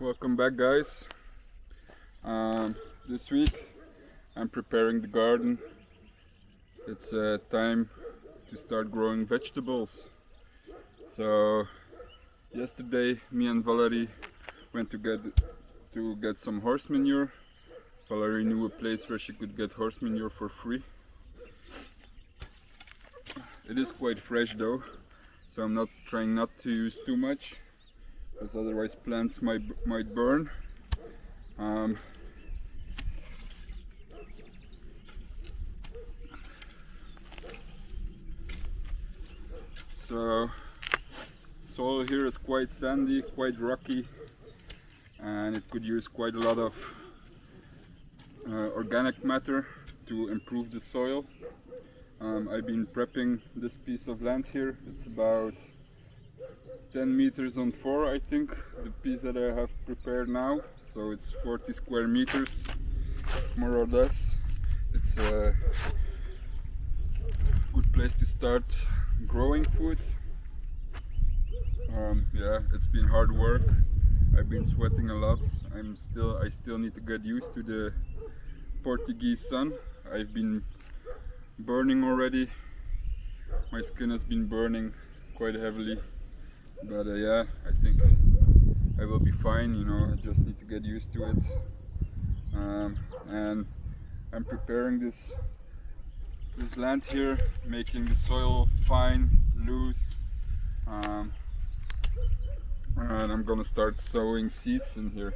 Welcome back, guys. This week I'm preparing the garden. It's time to start growing vegetables. So yesterday me and Valerie went to get some horse manure. Valerie knew a place where she could get horse manure for free. It is quite fresh though, so I'm not trying not to use too much, because otherwise plants might burn. So soil here is quite sandy, quite rocky, and it could use quite a lot of organic matter to improve the soil. I've been prepping this piece of land here. It's about 10 meters on 4, I think, the piece that I have prepared now. So it's 40 square meters, more or less. It's a good place to start growing food. Yeah, it's been hard work. I've been sweating a lot. I still need to get used to the Portuguese sun. I've been burning already. My skin has been burning quite heavily. But yeah, I think I will be fine, you know, I just need to get used to it. And I'm preparing this land here, making the soil fine, loose. And I'm gonna start sowing seeds in here.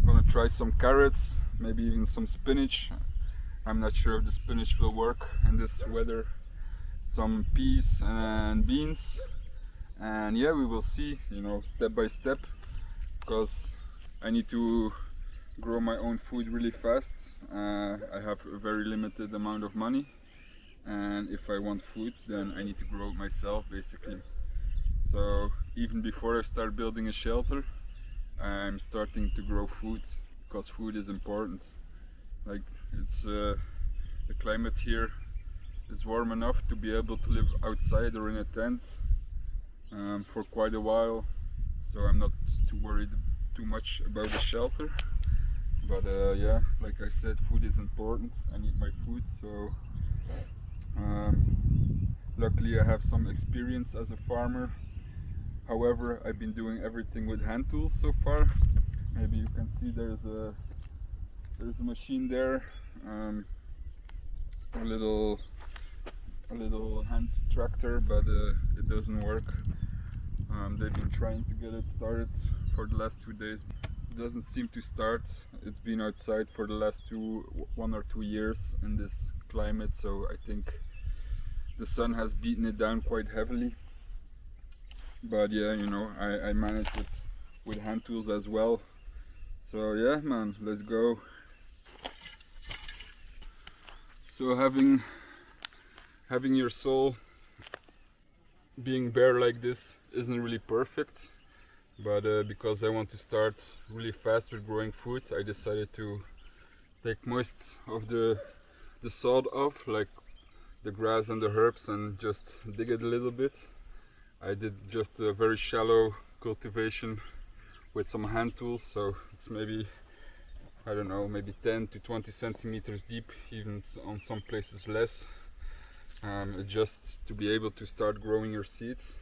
I'm gonna try some carrots, maybe even some spinach. I'm not sure if the spinach will work in this weather. Some peas and beans. And yeah, we will see, you know, step by step, because I need to grow my own food really fast. I have a very limited amount of money, and if I want food, then I need to grow it myself, basically. So even before I start building a shelter, I'm starting to grow food, because food is important. Like, it's the climate here is warm enough to be able to live outside or in a tent for quite a while, so I'm not too worried too much about the shelter. But yeah, like I said, food is important. I need my food, so luckily I have some experience as a farmer. However, I've been doing everything with hand tools so far. Maybe you can see there's a machine there, a little hand tractor, but it doesn't work. They've been trying to get it started for the last 2 days. It doesn't seem to start. It's been outside for the last 1 or 2 years in this climate, so I think the sun has beaten it down quite heavily. But yeah, you know, I manage it with hand tools as well. So yeah, man, let's go. So having your soil being bare like this isn't really perfect, but because I want to start really fast with growing food, I decided to take most of the sod off, like the grass and the herbs, and just dig it a little bit. I did just a very shallow cultivation with some hand tools, so it's maybe, I don't know, maybe 10 to 20 centimeters deep, even on some places less. Just to be able to start growing your seeds.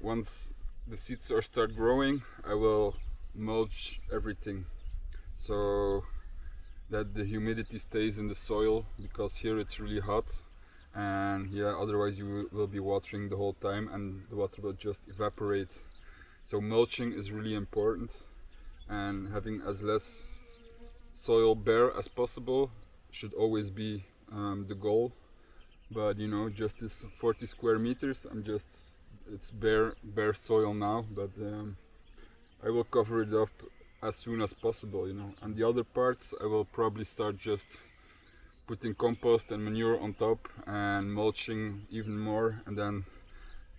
Once the seeds start growing, I will mulch everything so that the humidity stays in the soil, because here it's really hot, and yeah, otherwise you will be watering the whole time and the water will just evaporate. So mulching is really important, and having as less soil bare as possible should always be the goal. But you know, just this 40 square meters, it's bare soil now, but I will cover it up as soon as possible, you know. And the other parts I will probably start just putting compost and manure on top and mulching even more, and then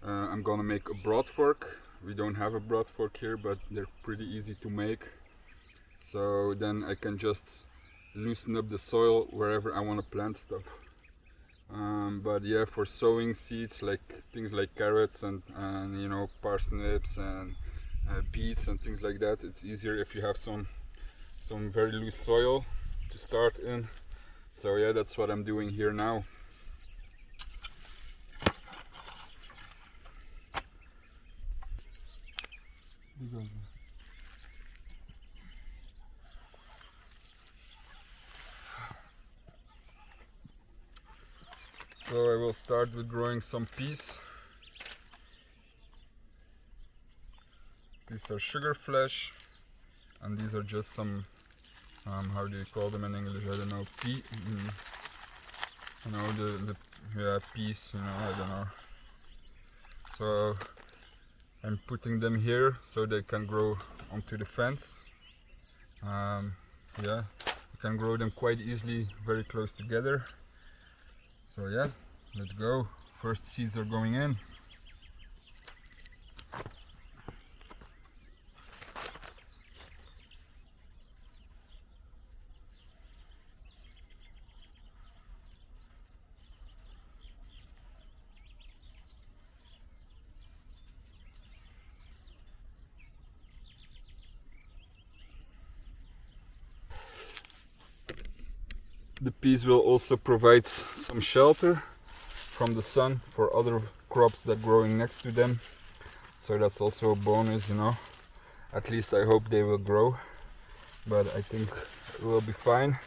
I'm gonna make a broad fork. We don't have a broad fork here, but they're pretty easy to make, so then I can just loosen up the soil wherever I want to plant stuff. But yeah, for sowing seeds, like things like carrots and you know, parsnips and beets and things like that. It's easier if you have some very loose soil to start in. So yeah, that's what I'm doing here now. So I will start with growing some peas. These are sugar flesh, and these are just some, how do you call them in English? I don't know, pea, you know, yeah, peas, you know, I don't know. So I'm putting them here so they can grow onto the fence. Yeah, you can grow them quite easily, very close together. So yeah, let's go. First seeds are going in. The peas will also provide some shelter from the sun for other crops that are growing next to them. So that's also a bonus, you know. At least I hope they will grow, but I think it will be fine.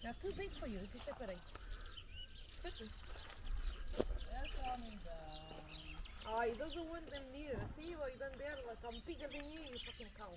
They're too big for you to separate. Oh, he doesn't want them near. See what you done there? Like I'm bigger than you fucking cow.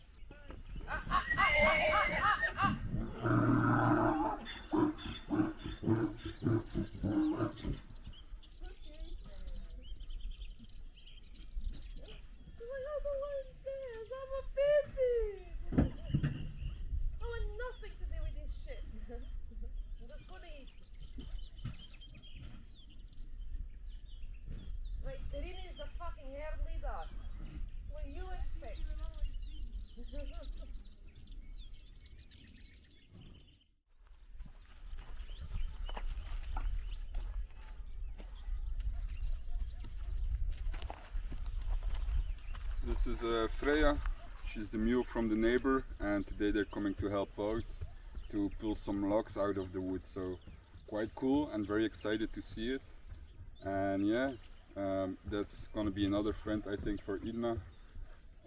This is Freya. She's the mule from the neighbor, and today they're coming to help out to pull some logs out of the wood. So quite cool and very excited to see it. And yeah, that's gonna be another friend I think for Idna,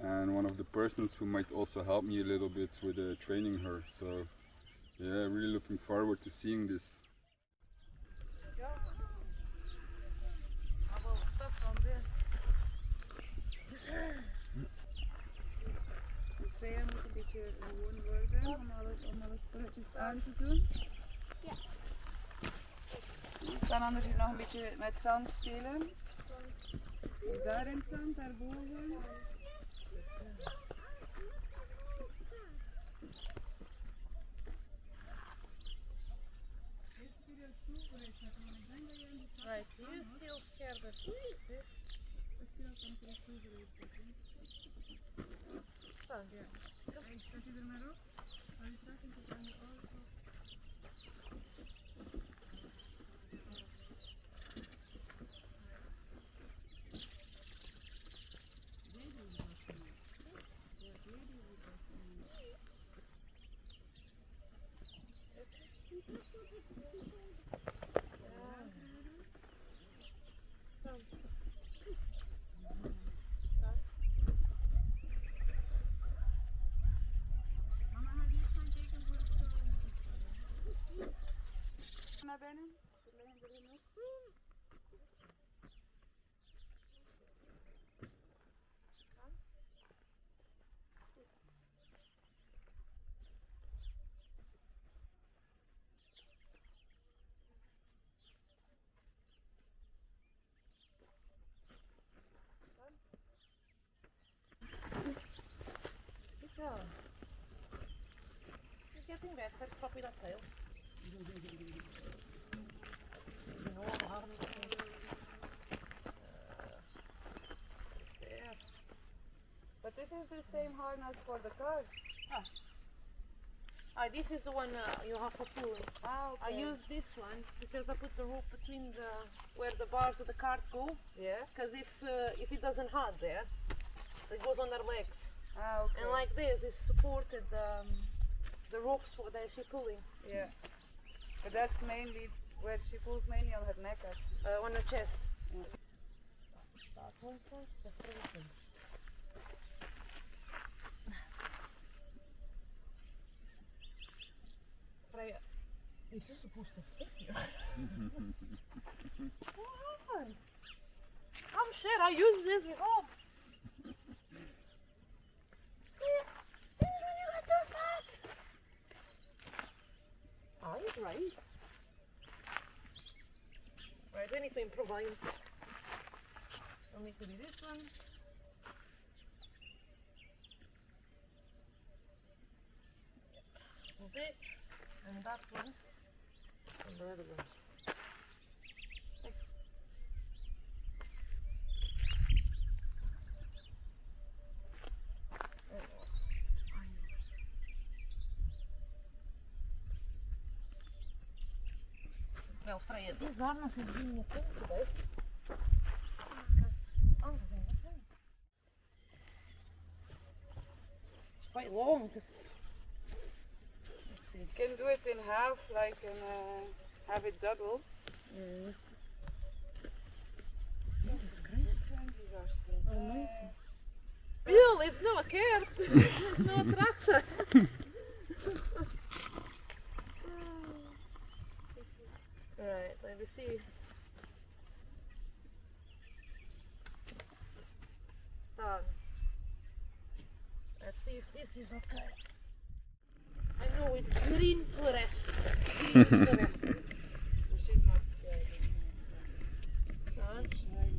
and one of the persons who might also help me a little bit with training her. So yeah, really looking forward to seeing this. Freya moet een beetje gewoon worden om alle spulletjes aan te doen. Ja. Ik kan anders hier nog een beetje met zand spelen. Daar in het zand, daarboven. Right, you still scared of this? Misschien ook een keer een stoel eruit zetten. Stand, Ja. Hey, zet je er maar op. Hou je terug en tot aan je auto. Mama, ga je eerst gaan kijken voor het touw? Naar binnen. Er liggen erin ook. Yeah. She's getting better. Stop with that tail. No harm. There. But this is the same harness for the car. This is the one you have for pulling. Ah, I use this one because I put the rope between where the bars of the cart go. Yeah. Because if it doesn't hard there, it goes on their legs. Ah, okay. And like this, it's supported the ropes for that she pulling Yeah. But that's mainly where she pulls mainly on her neck actually. on her chest. Yeah. That one first, the front one. Freya, this is supposed to fit you. What happened? I'm shit, I used this before. Since when you got too fat? Oh, he's right. Right, we need to improvise. It'll need to be this one. This and that one. And the other one. Well, Freya, this harness has been in the today. It's quite long. Let's see. You can do it in half, like and have it double. Bill, it's not a cat. It's not a tractor. Right, let me see. Start. Let's see if this is okay. I know it's green fluorescent. Green fluorescent. She's not scared. Stand. Stand.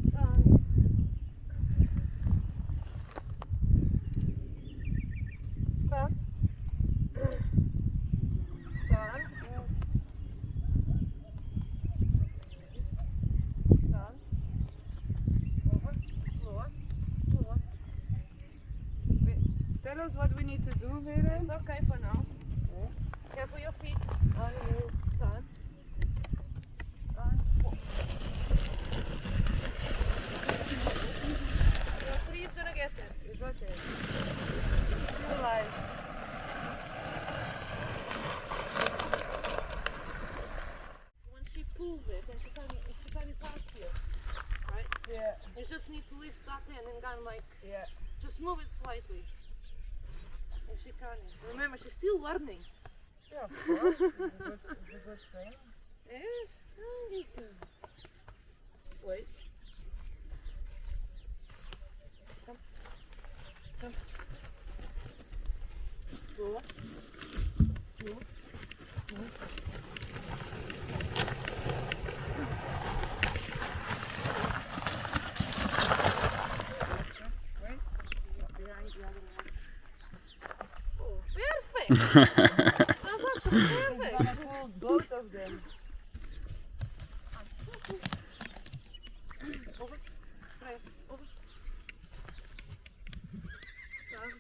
Stand. Stand. Stand. Stand. Over. Slower. Slower. Tell us what we need to do, Vera. It's okay for now. Careful your feet. On you. Stand. Stand. Your tree is gonna get it. It's okay. Still alive. When she pulls it and she can pass you, right? Yeah. You just need to lift that end and kind of like Yeah. just move it slightly. And she can. Remember, she's still learning. Yeah, of course. It's a good thing. Yes. Wait. Come. Come. Slower. Slower. Slower. That's actually It's perfect. gonna pull both of them. Over. Right. Over. Stand.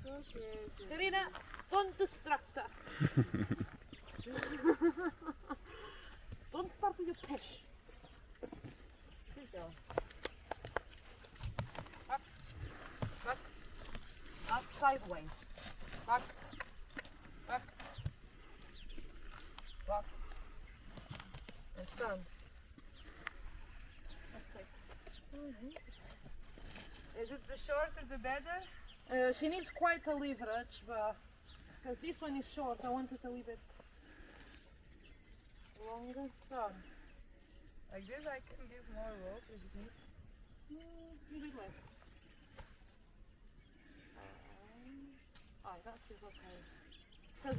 Okay. Irina, don't distract her. Don't start with your push. Good girl. Back. Back. Not sideways. Back. Back. Back. And stand. Okay. Is it the shorter the better? She needs quite a leverage, but because this one is short, I want it a little bit longer. Stand. Like this I can give more rope if it needs. A bit less. That is okay. Because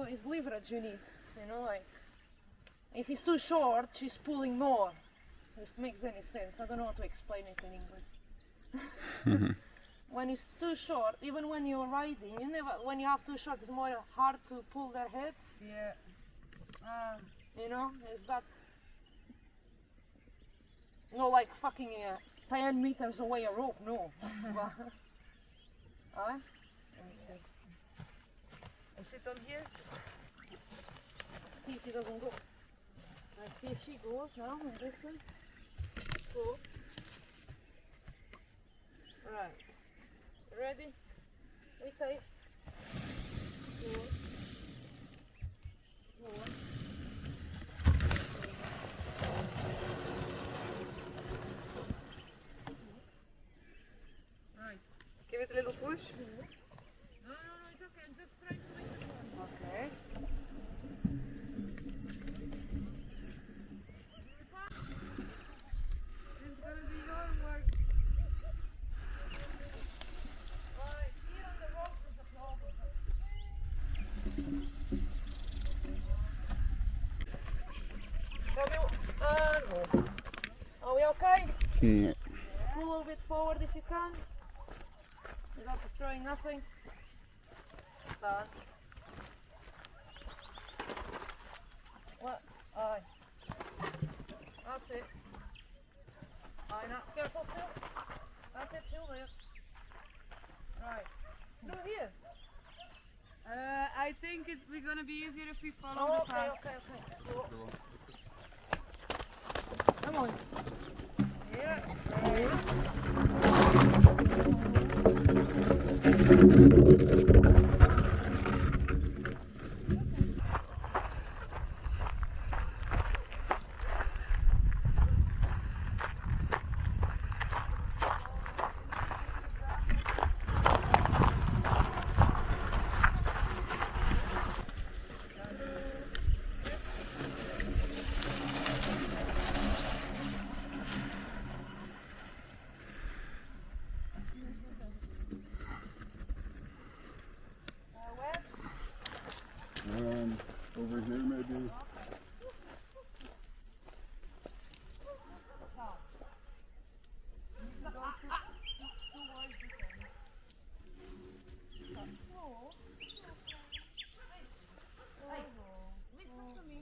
it's leverage you need, you know, like if it's too short, she's pulling more. If it makes any sense, I don't know how to explain it in English. When it's too short, even when you're riding, when you have too short, it's more hard to pull their heads. Yeah. You know, it's that. No, like fucking 10 meters away a rope, no. Alright? Let me see. I sit on here. See if he doesn't go. I see if she goes now in this way. Go. Right. Ready? Okay. Go. Go. Right. Give it a little push. No, it's okay. I'm just trying to make it work. Okay. It's gonna be your work. Right, here on the rope is a problem. No. Are we okay? Yeah. Pull a little bit forward if you can. Without destroying nothing. Done. What? Aye. That's it. Aye, now careful still. That's it, still there. Right. Through here. I think we're gonna be easier if we follow Oh, the okay, path. okay. Slow. Come on. Here. Over here maybe. Listen to me.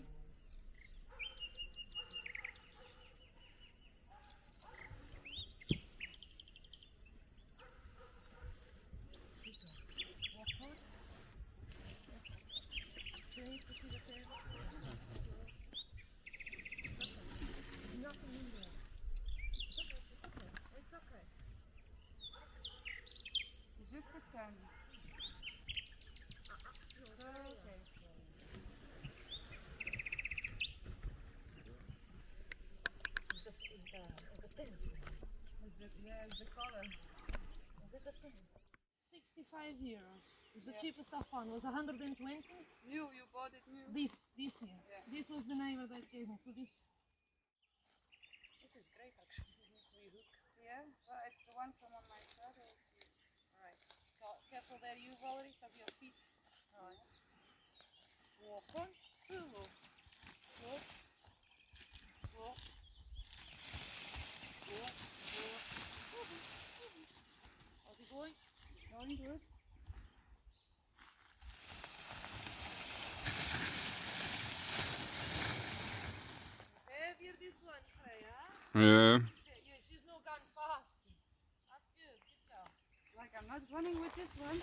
It's just a 10. So, okay. It's the color. Is it the thing? 65 euros. It's the cheapest I found. It was 120. New, you bought it new? This here. Yeah. This was the neighbor that gave me. So this is great actually. This rehook. Yeah, well, it's the one from on my brother. Alright. So careful there, you Valerie, because your feet. Alright. Walk on. Slow. Slow. Slow. Slow. Slow. How's it going? Going good. Yeah. She's not going fast. That's good. Good job. Like I'm not running with this one.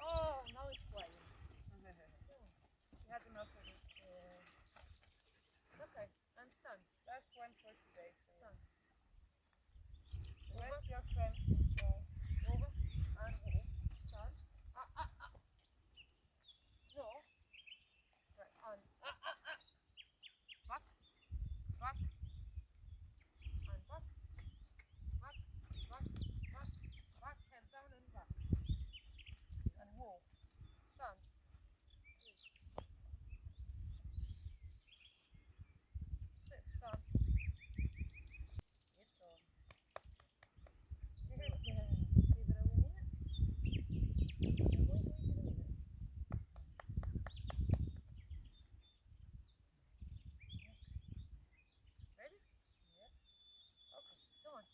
Oh, now it's playing. You had enough of it. It's okay. Understand. Last one for today. Stand. The rest your friends can try. Over. And over. Stand. No. Right. On. Back. Back. And back. Back. Back. Back. Back. Head down and back. And move. Stand. Sit. Stand. It's on. Give it a minute. I'm going to wait a minute. Ready? Yeah. Okay. Come on.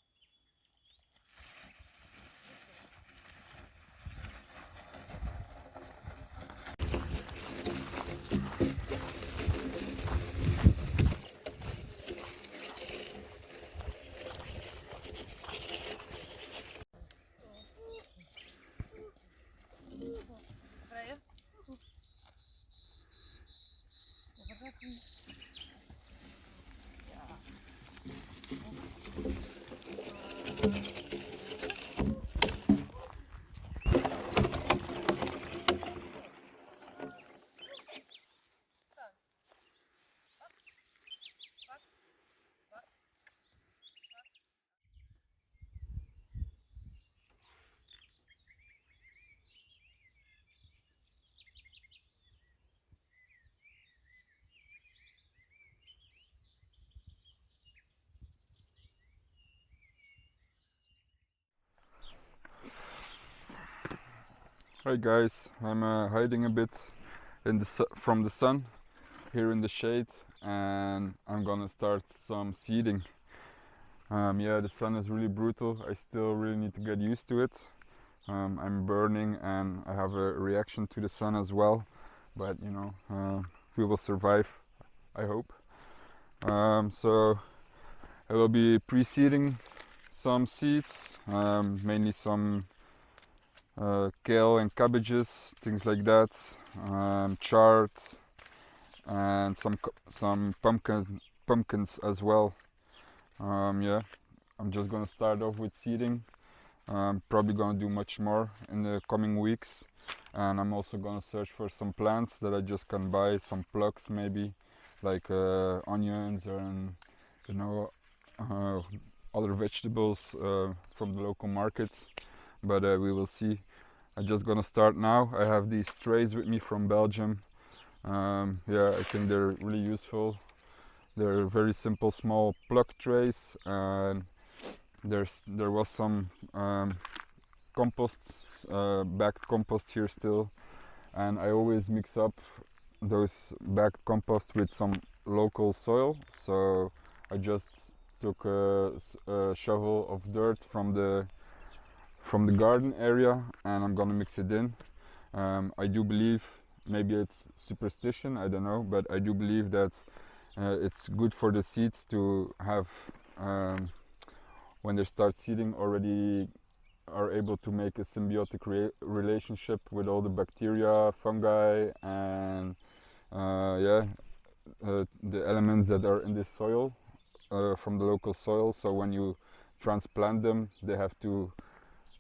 Freya? Over that way. Stand. Up. Back. Back. Back. Hi guys, I'm hiding a bit in the from the sun here in the shade, and I'm gonna start some seeding. Yeah, the sun is really brutal. I still really need to get used to it. I'm burning and I have a reaction to the sun as well, but you know, we will survive, I hope. So I will be pre-seeding some seeds, mainly some kale and cabbages, things like that, chard, and some pumpkins as well. Yeah, I'm just gonna start off with seeding. Probably gonna do much more in the coming weeks, and I'm also gonna search for some plants that I just can buy, some plugs maybe, like onions and you know other vegetables from the local markets. But we will see. I'm just gonna start now. I have these trays with me from Belgium. Yeah, I think they're really useful. They're very simple, small plug trays, and there was some compost, bagged compost here still, and I always mix up those bagged compost with some local soil. So I just took a shovel of dirt from the garden area, and I'm gonna mix it in. I do believe, maybe it's superstition, I don't know, but I do believe that it's good for the seeds to have, when they start seeding, already are able to make a symbiotic relationship with all the bacteria, fungi, and the elements that are in this soil, from the local soil. So when you transplant them, they have to,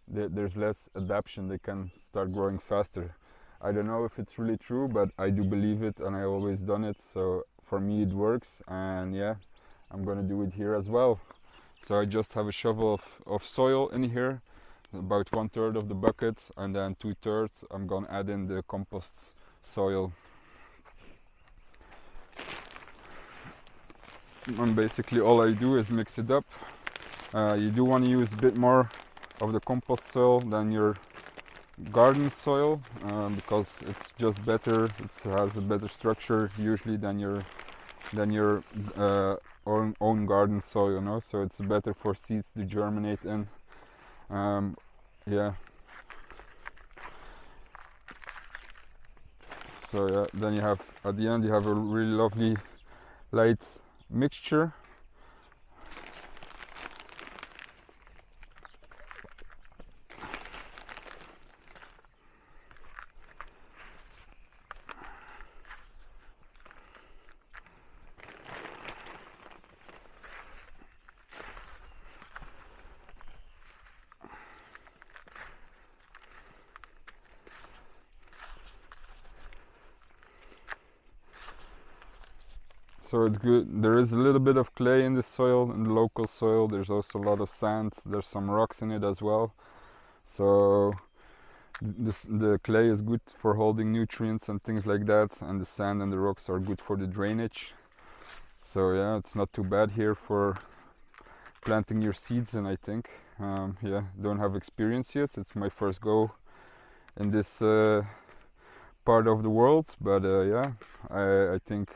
there's less adaptation, they can start growing faster. I don't know if it's really true, but I do believe it, and I always done it, so for me it works, and yeah, I'm gonna do it here as well. So I just have a shovel of soil in here, about 1/3 of the bucket, and then 2/3 I'm gonna add in the compost soil. And basically all I do is mix it up. You do want to use a bit more of the compost soil than your garden soil, because it's just better. It has a better structure usually than your own garden soil, you know. So it's better for seeds to germinate in. Yeah. So yeah, then you have, at the end you have a really lovely light mixture. So it's good. There is a little bit of clay in the soil, in the local soil. There's also a lot of sand. There's some rocks in it as well. So the clay is good for holding nutrients and things like that, and the sand and the rocks are good for the drainage. So yeah, it's not too bad here for planting your seeds in, I think. Yeah, don't have experience yet. It's my first go in this part of the world, but yeah, I think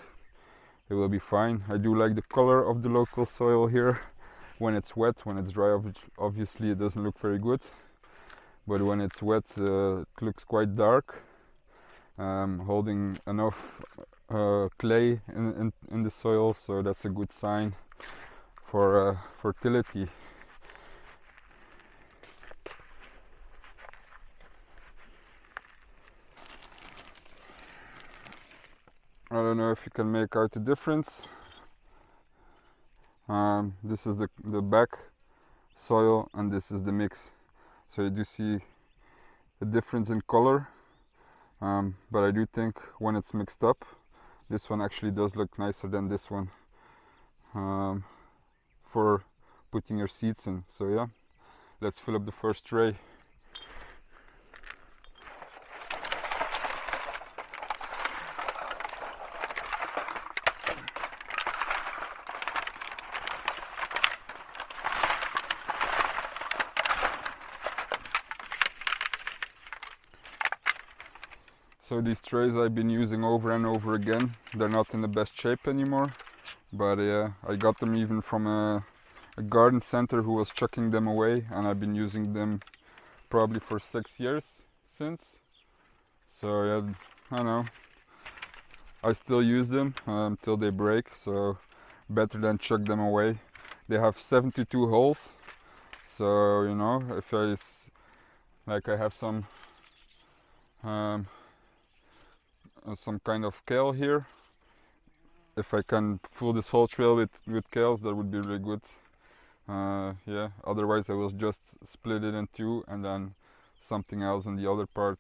it will be fine. I do like the color of the local soil here. When it's wet, when it's dry, obviously it doesn't look very good, but when it's wet, it looks quite dark, holding enough clay in the soil, so that's a good sign for fertility. I don't know if you can make out the difference. This is the back soil, and this is the mix. So you do see a difference in color, but I do think when it's mixed up, this one actually does look nicer than this one, for putting your seeds in. So yeah, let's fill up the first tray. So these trays I've been using over and over again. They're not in the best shape anymore, but yeah, I got them even from a garden center who was chucking them away, and I've been using them probably for 6 years since. So yeah, I don't know, I still use them till they break, so better than chuck them away. They have 72 holes, so you know, if I have some kind of kale here, if I can fill this whole trail with kales, that would be really good. Yeah, otherwise I will just split it in two and then something else in the other part.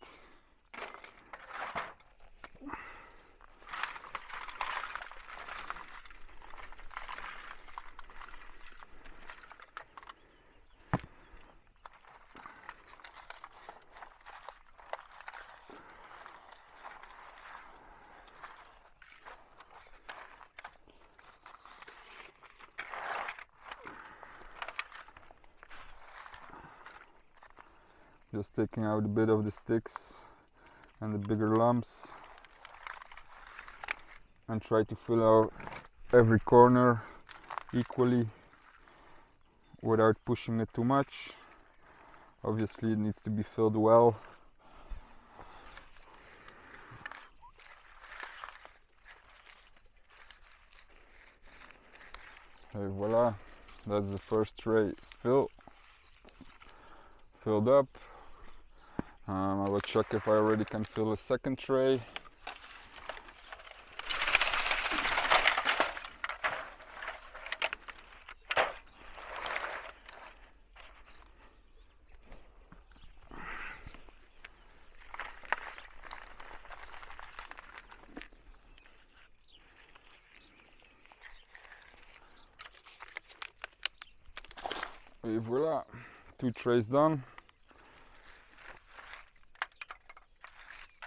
Just taking out a bit of the sticks and the bigger lumps, and try to fill out every corner equally without pushing it too much. Obviously it needs to be filled well. Okay, voila, that's the first tray filled up. I will check if I already can fill a second tray. Et voila, 2 trays done.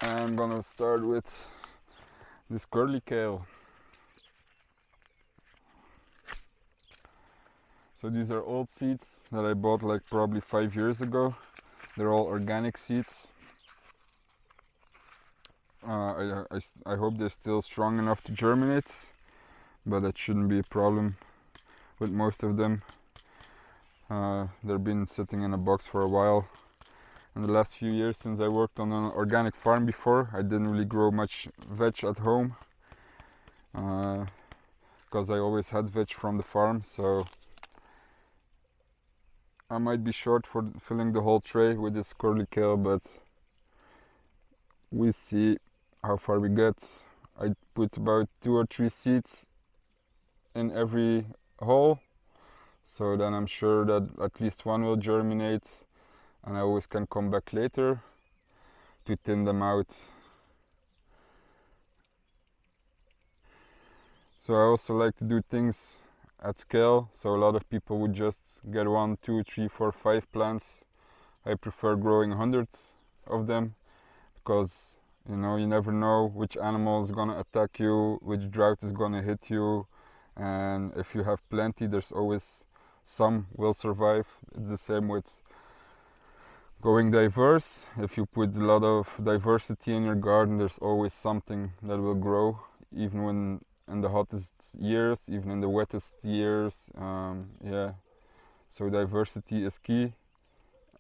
I'm gonna start with this curly kale. So these are old seeds that I bought like probably 5 years ago. They're all organic seeds. I hope they're still strong enough to germinate, but that shouldn't be a problem with most of them. They've been sitting in a box for a while. In the last few years, since I worked on an organic farm before, I didn't really grow much veg at home because I always had veg from the farm, so I might be short for filling the whole tray with this curly kale, but we see how far we get. I put about 2 or 3 seeds in every hole, so then I'm sure that at least one will germinate, and I always can come back later to thin them out. So I also like to do things at scale, so a lot of people would just get 1, 2, 3, 4, 5 plants. I prefer growing hundreds of them because you never know which animal is gonna attack you, which drought is gonna hit you, and if you have plenty, there's always some will survive. It's the same with going diverse. If you put a lot of diversity in your garden, there's always something that will grow, even when in the hottest years, even in the wettest years. Yeah, so diversity is key,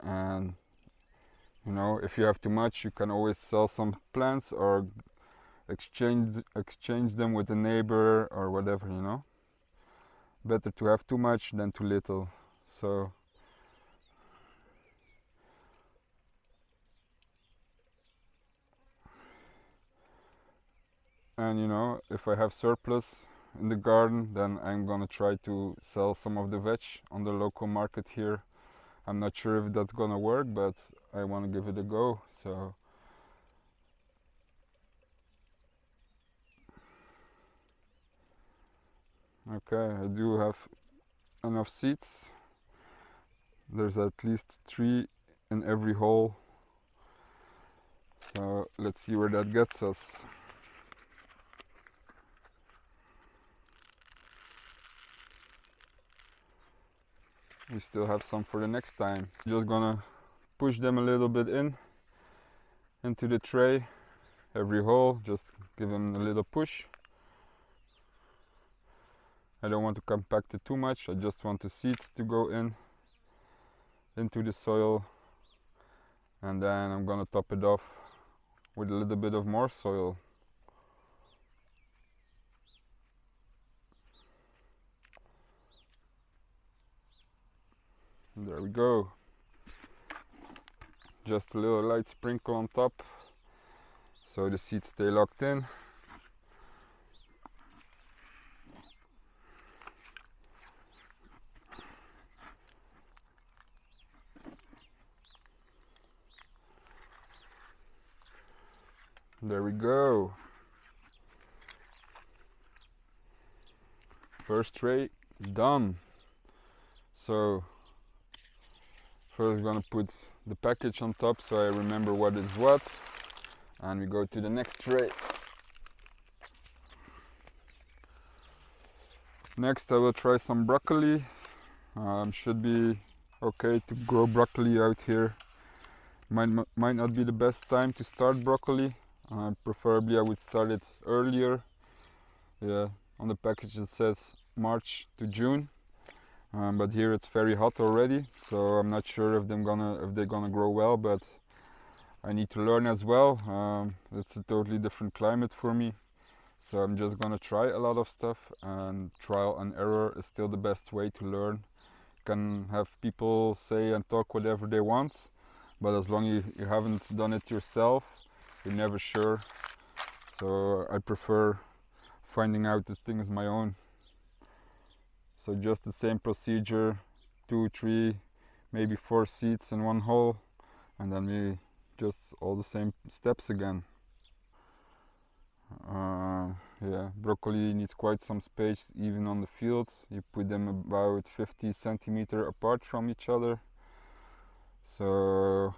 and if you have too much, you can always sell some plants or exchange them with a neighbor or whatever. Better to have too much than too little. So and if I have surplus in the garden, then I'm gonna try to sell some of the veg on the local market here. I'm not sure if that's gonna work, but I want to give it a go. So okay, I do have enough seeds. There's at least 3 in every hole, so let's see where that gets us. We still have some for the next time. Just gonna push them a little bit into the tray, every hole, just give them a little push. I don't want to compact it too much, I just want the seeds to go into the soil, and then I'm gonna top it off with a little bit of more soil. And there we go. Just a little light sprinkle on top so the seeds stay locked in. There we go. First tray done. So first gonna put the package on top so I remember what is what, and we go to the next tray. Next I will try some broccoli. Should be okay to grow broccoli out here Might not be the best time to start broccoli. Preferably I would start it earlier. Yeah, on the package it says March to June, but here it's very hot already, so I'm not sure if they're gonna grow well. But I need to learn as well. It's a totally different climate for me, so I'm just gonna try a lot of stuff, and trial and error is still the best way to learn. You can have people say and talk whatever they want, but as long as you haven't done it yourself, you're never sure. So I prefer finding out this thing is my own. So just the same procedure, 2, 3, maybe 4 seeds in one hole, and then we just all the same steps again. Yeah, broccoli needs quite some space even on the fields. You put them about 50 centimeters apart from each other. So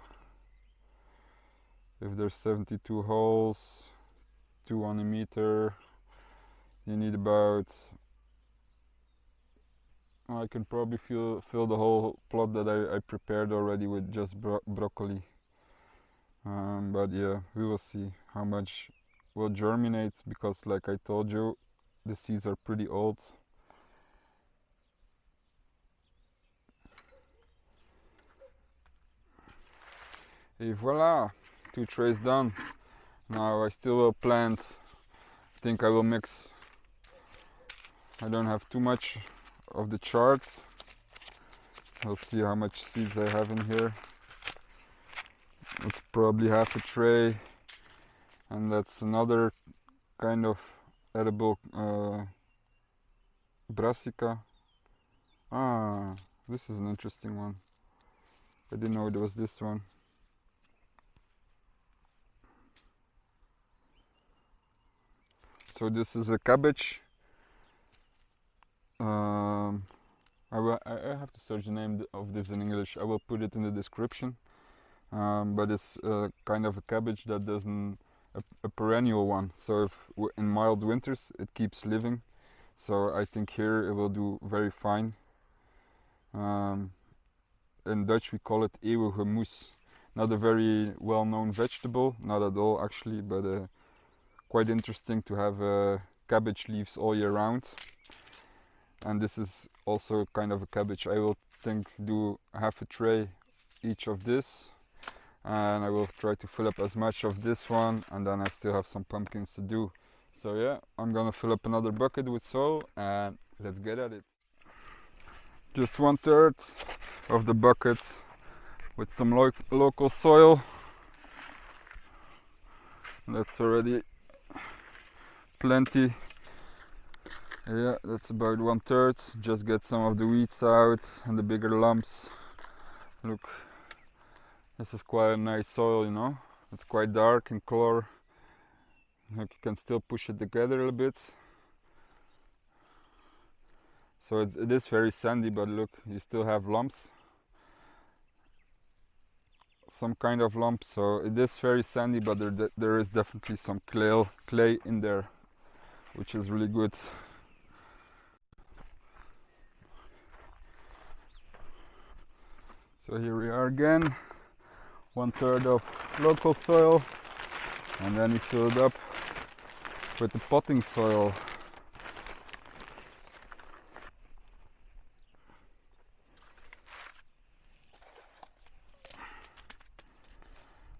if there's 72 holes, 2 on a meter, you need about, I can probably fill the whole plot that I prepared already with just broccoli. But yeah, we will see how much will germinate, because like I told you, the seeds are pretty old. Et voila, 2 trays done. Now I still will plant. I think I will mix. I don't have too much of the chart. We'll see how much seeds I have in here. It's probably half a tray, and that's another kind of edible brassica. This is an interesting one. I didn't know it was this one. So this is a cabbage. I have to search the name of this in English. I will put it in the description. But it's kind of a cabbage that doesn't a perennial one. So if in mild winters it keeps living. So I think here it will do very fine. In Dutch we call it eeuwige moes. Not a very well-known vegetable, not at all actually, but quite interesting to have cabbage leaves all year round. And this is also kind of a cabbage. I will think do half a tray each of this, and I will try to fill up as much of this one, and then I still have some pumpkins to do. So yeah, I'm gonna fill up another bucket with soil and let's get at it. Just 1/3 of the bucket with some local soil. That's already plenty. Yeah, that's about 1/3. Just get some of the weeds out and the bigger lumps. Look, this is quite a nice soil, you know. It's quite dark in color. Look, you can still push it together a little bit. So it is very sandy, but look, you still have lumps. Some kind of lumps. So it is very sandy, but there is definitely some clay in there, which is really good. So here we are again, 1/3 of local soil, and then we fill it up with the potting soil.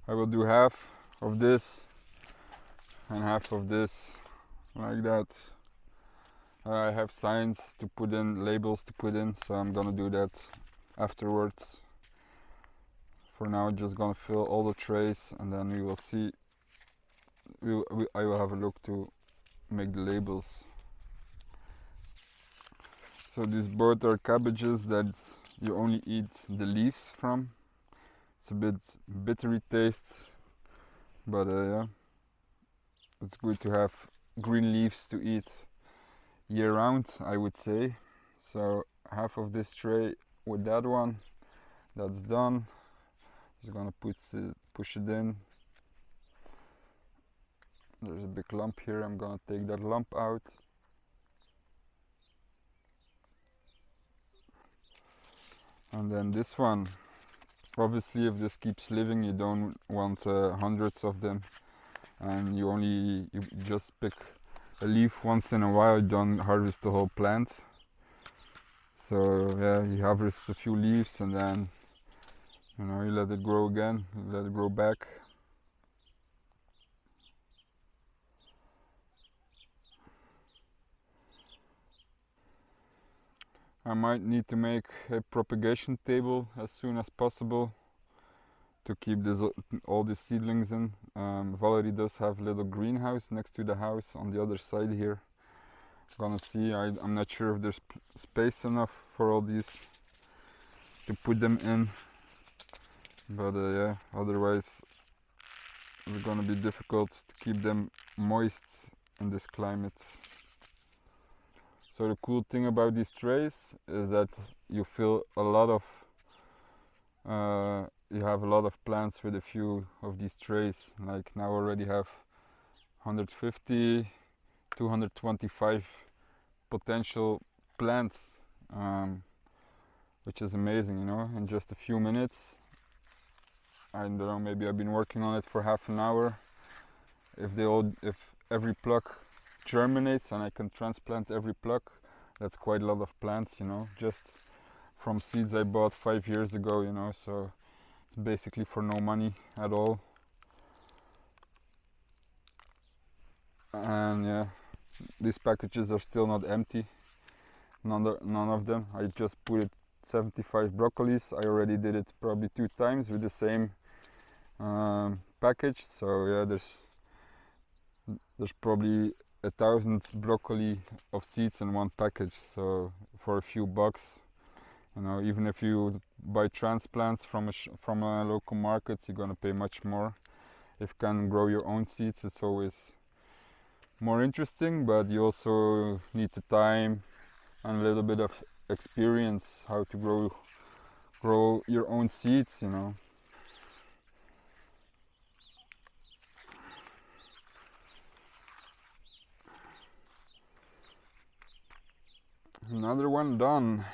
I will do half of this and half of this, like that. I have signs to put in, labels to put in, so I'm gonna do that afterwards. For now, just gonna fill all the trays, and then we will see. I will have a look to make the labels. So these both are cabbages that you only eat the leaves from. It's a bit bittery taste, but yeah, it's good to have green leaves to eat year round, I would say. So half of this tray with that one, that's done. Just gonna push it in. There's a big lump here. I'm gonna take that lump out. And then this one, Obviously, if this keeps living, you don't want hundreds of them, and you just pick a leaf once in a while. You don't harvest the whole plant. So yeah, you harvest a few leaves and then you let it grow again, you let it grow back. I might need to make a propagation table as soon as possible to keep all these seedlings in. Valerie does have a little greenhouse next to the house on the other side here. Gonna see. I'm not sure if there's space enough for all these to put them in, but yeah, otherwise it's gonna be difficult to keep them moist in this climate. So the cool thing about these trays is that you fill a lot of you have a lot of plants with a few of these trays. Like now I already have 150 225 potential plants, which is amazing, in just a few minutes. I don't know, maybe I've been working on it for half an hour. If every pluck germinates and I can transplant every pluck, that's quite a lot of plants, just from seeds I bought 5 years ago, so it's basically for no money at all. And yeah, these packages are still not empty, none of them. I just put it 75 broccolis. I already did it probably 2 times with the same package, so yeah, there's probably 1,000 broccoli of seeds in one package. So for a few bucks, even if you buy transplants from a local market, you're gonna pay much more. If you can grow your own seeds, it's always more interesting, but you also need the time and a little bit of experience how to grow your own seeds, Another one done.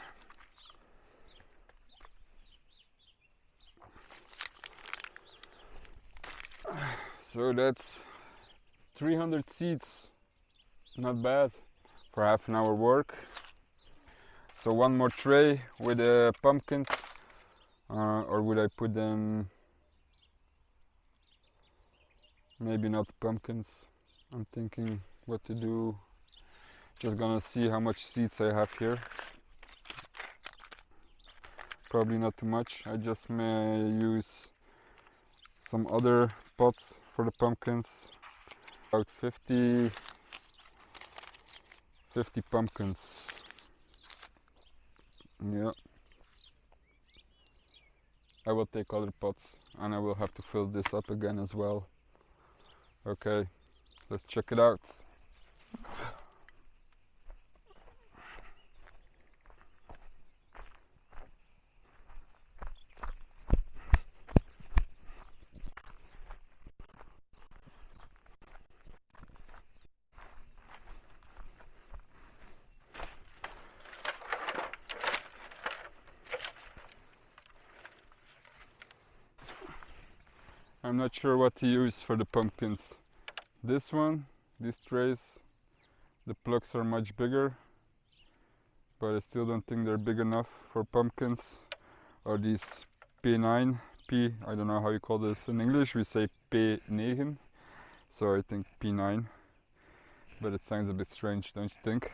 So that's 300 seeds, not bad for half an hour work. So one more tray with the pumpkins, or would I put them, maybe not pumpkins. I'm thinking what to do. Just gonna see how much seeds I have here. Probably not too much. I just may use some other pots for the pumpkins. About 50 pumpkins. Yeah. I will take other pots and I will have to fill this up again as well. Okay, let's check it out. I'm not sure what to use for the pumpkins. This one, these trays, the plugs are much bigger, but I still don't think they're big enough for pumpkins. Or these P9, I don't know how you call this in English, we say P9, so I think P9, but it sounds a bit strange, don't you think?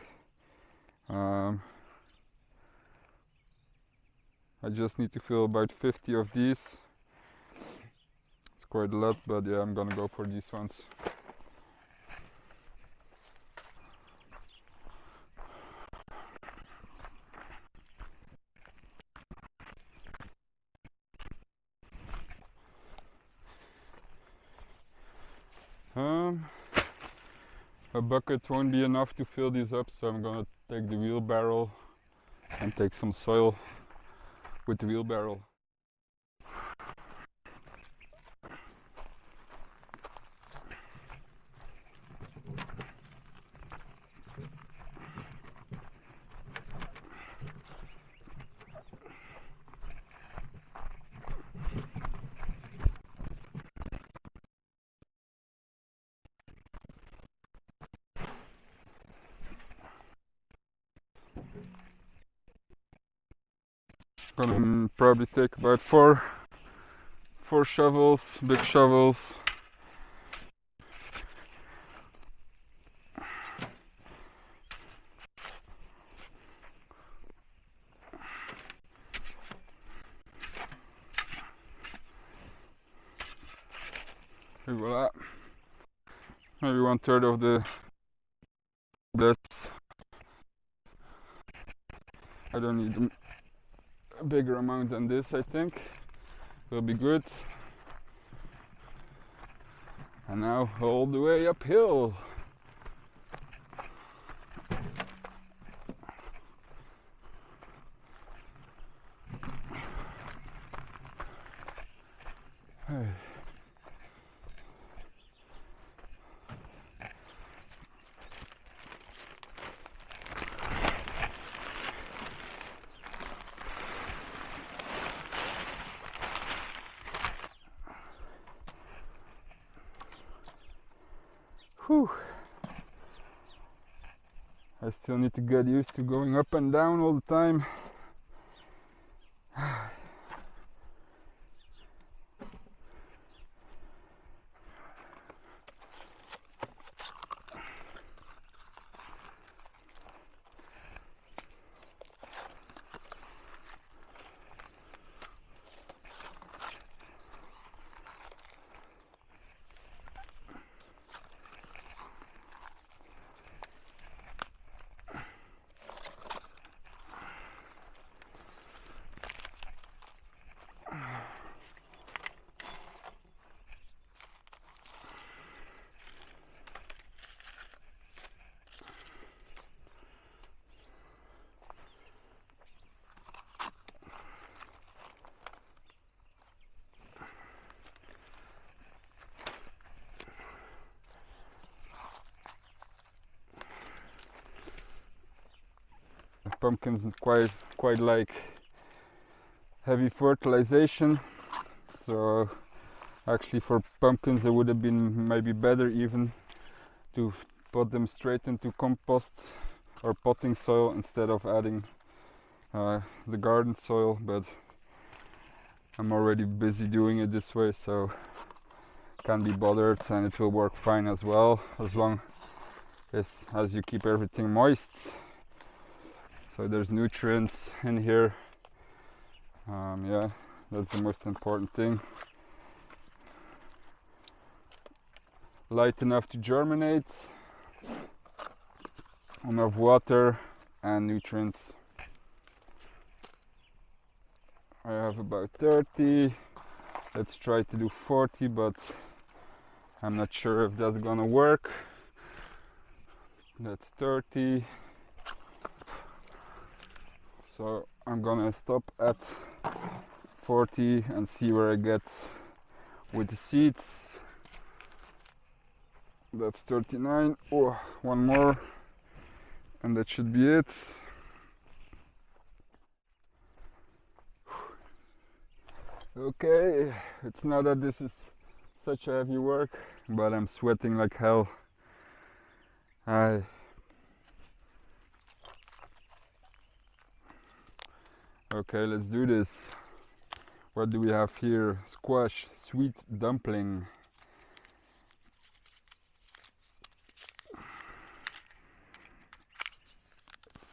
I just need to fill about 50 of these. Quite a lot, but yeah, I'm gonna go for these ones. A bucket won't be enough to fill these up, so I'm gonna take the wheelbarrow and take some soil with the wheelbarrow. Gonna probably take about four shovels, big shovels. Et voilà. Maybe 1/3 of the this. I don't need a bigger amount than this, I think. Will be good. And now all the way uphill. Hey. Whew. I still need to get used to going up and down all the time. Pumpkins quite like heavy fertilization, so actually for pumpkins it would have been maybe better even to put them straight into compost or potting soil instead of adding the garden soil, but I'm already busy doing it this way, so can't be bothered, and it will work fine as well, as long as you keep everything moist. So there's nutrients in here. Yeah, that's the most important thing. Light enough to germinate, enough water and nutrients. I have about 30. Let's try to do 40, but I'm not sure if that's gonna work. That's 30. So I'm gonna stop at 40 and see where I get with the seeds. That's 39. Oh, one more and that should be it. Okay, it's not that this is such a heavy work, but I'm sweating like hell. Okay, let's do this. What do we have here? Squash, sweet dumpling.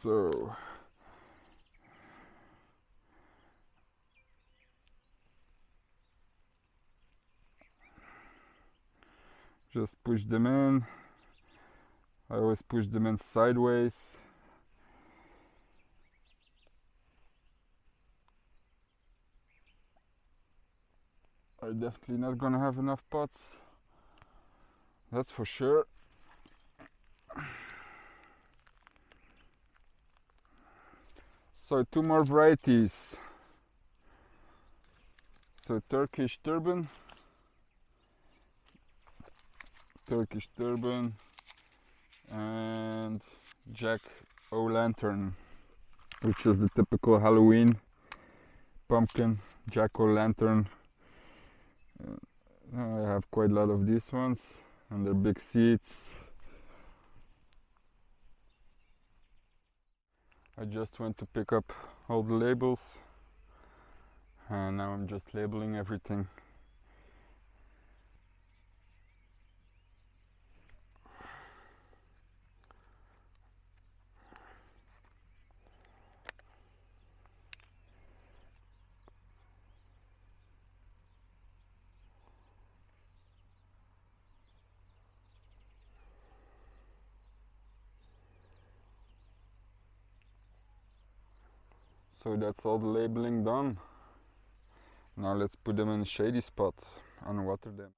So just push them in. I always push them in sideways. I'm definitely not gonna have enough pots, that's for sure. So 2 more varieties. So Turkish turban, and Jack-o'-lantern, which is the typical Halloween pumpkin, jack-o'-lantern. I have quite a lot of these ones, and they're big seeds. I just went to pick up all the labels, and now I'm just labeling everything. So that's all the labeling done. Now let's put them in a shady spot and water them.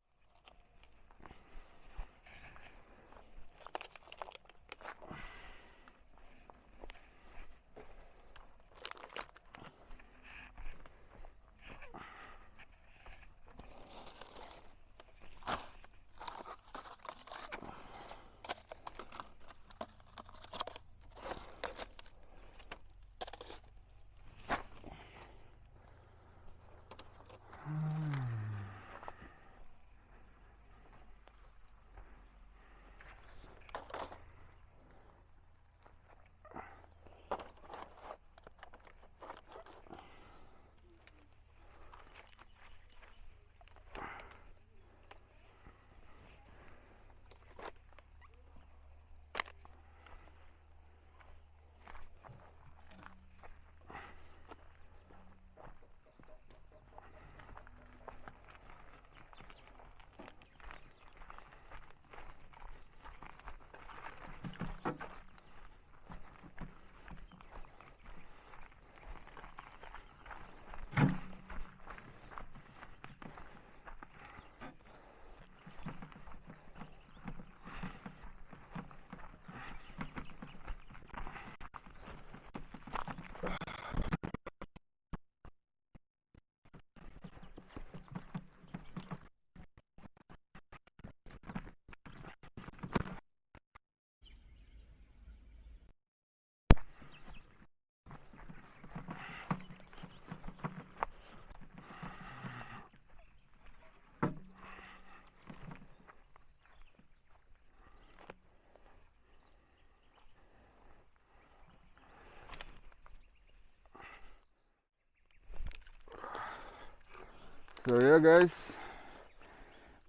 So yeah guys,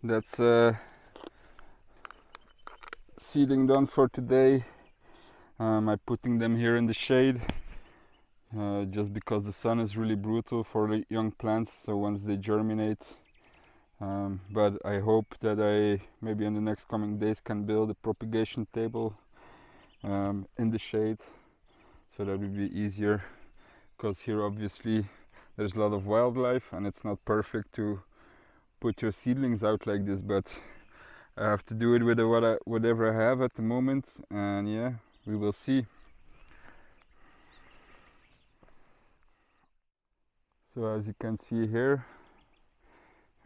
that's seeding done for today. I'm putting them here in the shade just because the sun is really brutal for the young plants, so once they germinate. But I hope that I maybe in the next coming days can build a propagation table in the shade, so that will be easier, because here obviously there's a lot of wildlife and it's not perfect to put your seedlings out like this, but I have to do it with whatever I have at the moment, and yeah, we will see. So as you can see here,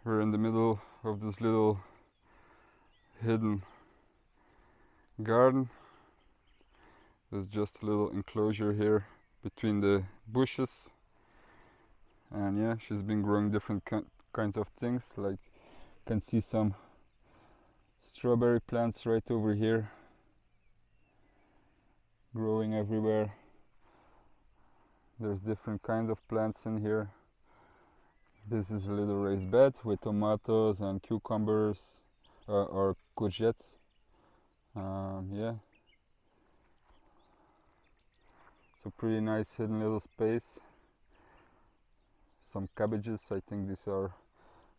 we're in the middle of this little hidden garden. There's just a little enclosure here between the bushes, and yeah, she's been growing different kinds of things. Like you can see some strawberry plants right over here growing everywhere. There's different kinds of plants in here. This is a little raised bed with tomatoes and cucumbers or courgettes. Yeah, so pretty nice hidden little space. Some cabbages, I think these are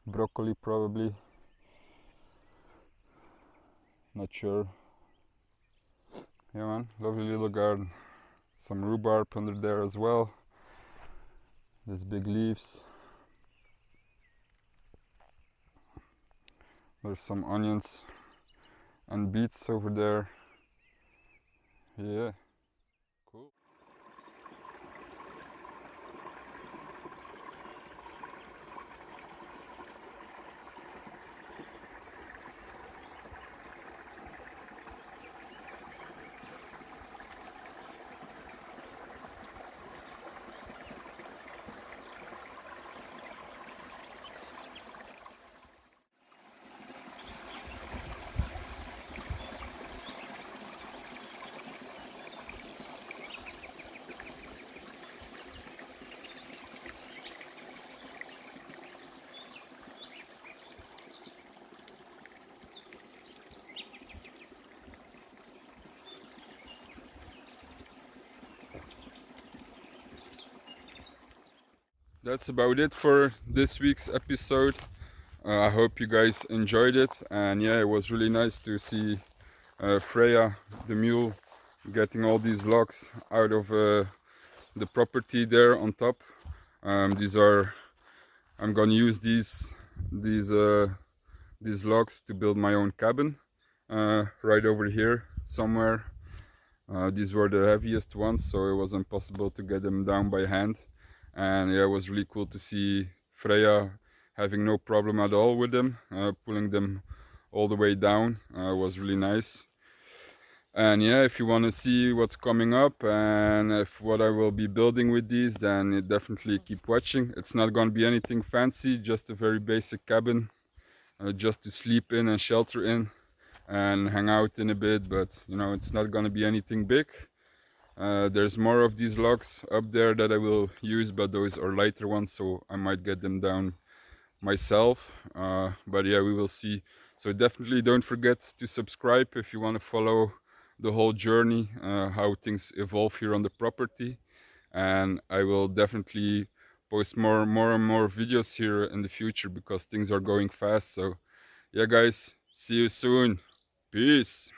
broccoli probably, not sure. Yeah man, lovely little garden. Some rhubarb under there as well. There's big leaves. There's some onions and beets over there. Yeah, cool. that's about it for this week's episode. I hope you guys enjoyed it, and yeah, it was really nice to see Freya, the mule, getting all these logs out of the property there on top. These are, I'm gonna use these logs to build my own cabin right over here somewhere. These were the heaviest ones, so it was impossible to get them down by hand. And yeah, it was really cool to see Freya having no problem at all with them, pulling them all the way down. Was really nice. And yeah, if you want to see what's coming up and if what I will be building with these, then you definitely keep watching. It's not going to be anything fancy, just a very basic cabin, just to sleep in and shelter in and hang out in a bit, but you know, it's not going to be anything big. There's more of these logs up there that I will use, but those are lighter ones, so I might get them down myself. But yeah, we will see. So definitely don't forget to subscribe if you want to follow the whole journey, how things evolve here on the property. And I will definitely post more and more videos here in the future because things are going fast. So yeah, guys, see you soon. Peace.